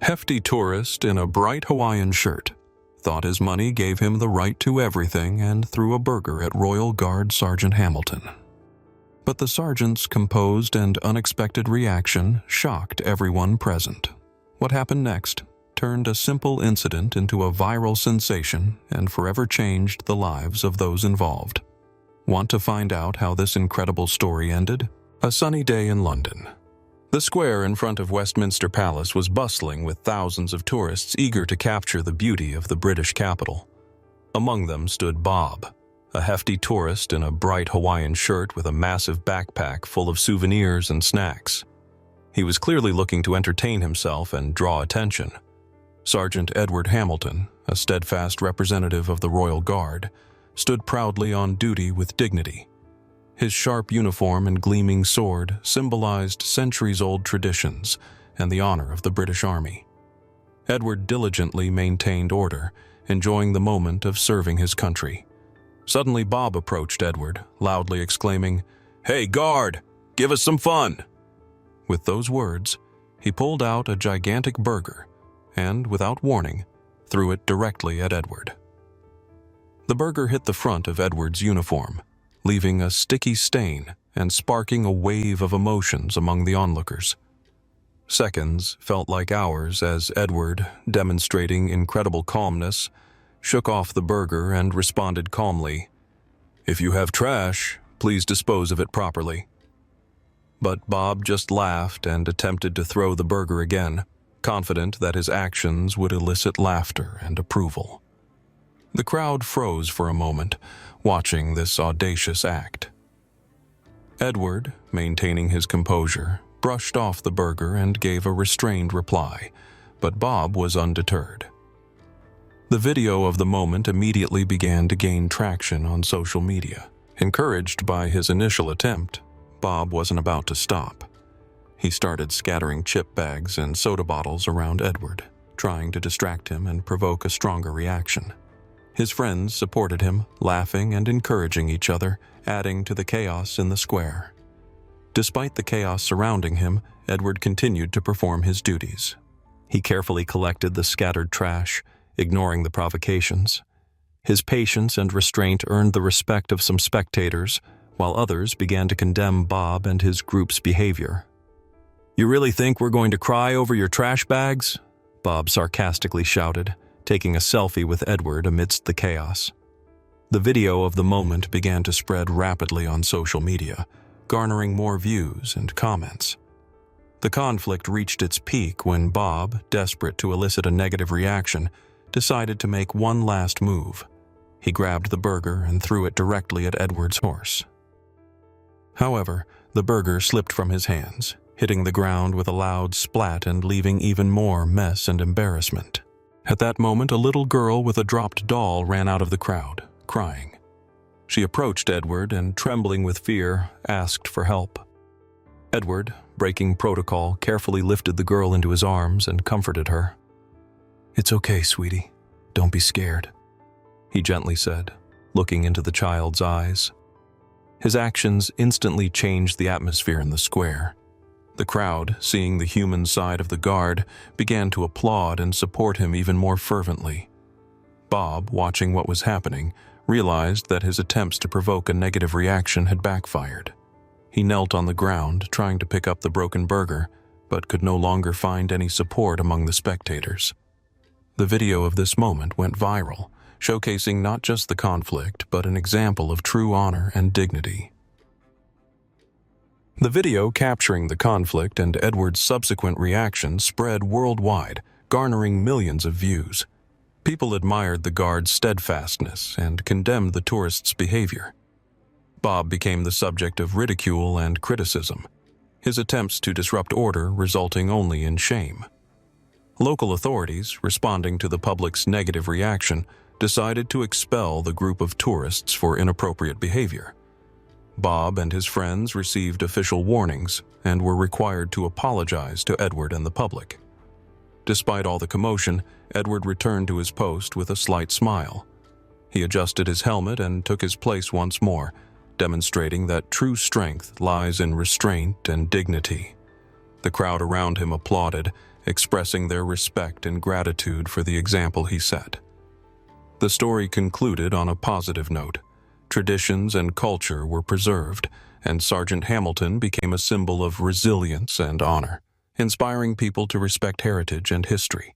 Hefty tourist in a bright Hawaiian shirt thought his money gave him the right to everything and threw a burger at Royal Guard Sergeant Hamilton. But the sergeant's composed and unexpected reaction shocked everyone present. What happened next turned a simple incident into a viral sensation and forever changed the lives of those involved. Want to find out how this incredible story ended? A sunny day in London. The square in front of Westminster Palace was bustling with thousands of tourists eager to capture the beauty of the British capital. Among them stood Bob, a hefty tourist in a bright Hawaiian shirt with a massive backpack full of souvenirs and snacks. He was clearly looking to entertain himself and draw attention. Sergeant Edward Hamilton, a steadfast representative of the Royal Guard, stood proudly on duty with dignity. His sharp uniform and gleaming sword symbolized centuries-old traditions and the honor of the British Army. Edward diligently maintained order, enjoying the moment of serving his country. Suddenly Bob approached Edward, loudly exclaiming, "Hey, guard, give us some fun!" With those words, he pulled out a gigantic burger and, without warning, threw it directly at Edward. The burger hit the front of Edward's uniform, leaving a sticky stain and sparking a wave of emotions among the onlookers. Seconds felt like hours as Edward, demonstrating incredible calmness, shook off the burger and responded calmly, "If you have trash, please dispose of it properly." But Bob just laughed and attempted to throw the burger again, confident that his actions would elicit laughter and approval. The crowd froze for a moment, watching this audacious act. Edward, maintaining his composure, brushed off the burger and gave a restrained reply, but Bob was undeterred. The video of the moment immediately began to gain traction on social media. Encouraged by his initial attempt, Bob wasn't about to stop. He started scattering chip bags and soda bottles around Edward, trying to distract him and provoke a stronger reaction. His friends supported him, laughing and encouraging each other, adding to the chaos in the square. Despite the chaos surrounding him, Edward continued to perform his duties. He carefully collected the scattered trash, ignoring the provocations. His patience and restraint earned the respect of some spectators, while others began to condemn Bob and his group's behavior. "You really think we're going to cry over your trash bags?" Bob sarcastically shouted, taking a selfie with Edward amidst the chaos. The video of the moment began to spread rapidly on social media, garnering more views and comments. The conflict reached its peak when Bob, desperate to elicit a negative reaction, decided to make one last move. He grabbed the burger and threw it directly at Edward's horse. However, the burger slipped from his hands, hitting the ground with a loud splat and leaving even more mess and embarrassment. At that moment, a little girl with a dropped doll ran out of the crowd, crying. She approached Edward and, trembling with fear, asked for help. Edward, breaking protocol, carefully lifted the girl into his arms and comforted her. "It's okay, sweetie. Don't be scared," he gently said, looking into the child's eyes. His actions instantly changed the atmosphere in the square. The crowd, seeing the human side of the guard, began to applaud and support him even more fervently. Bob, watching what was happening, realized that his attempts to provoke a negative reaction had backfired. He knelt on the ground, trying to pick up the broken burger, but could no longer find any support among the spectators. The video of this moment went viral, showcasing not just the conflict, but an example of true honor and dignity. The video capturing the conflict and Edward's subsequent reaction spread worldwide, garnering millions of views. People admired the guard's steadfastness and condemned the tourists' behavior. Bob became the subject of ridicule and criticism, his attempts to disrupt order resulting only in shame. Local authorities, responding to the public's negative reaction, decided to expel the group of tourists for inappropriate behavior. Bob and his friends received official warnings and were required to apologize to Edward and the public. Despite all the commotion, Edward returned to his post with a slight smile. He adjusted his helmet and took his place once more, demonstrating that true strength lies in restraint and dignity. The crowd around him applauded, expressing their respect and gratitude for the example he set. The story concluded on a positive note. Traditions and culture were preserved, and Sergeant Hamilton became a symbol of resilience and honor, inspiring people to respect heritage and history.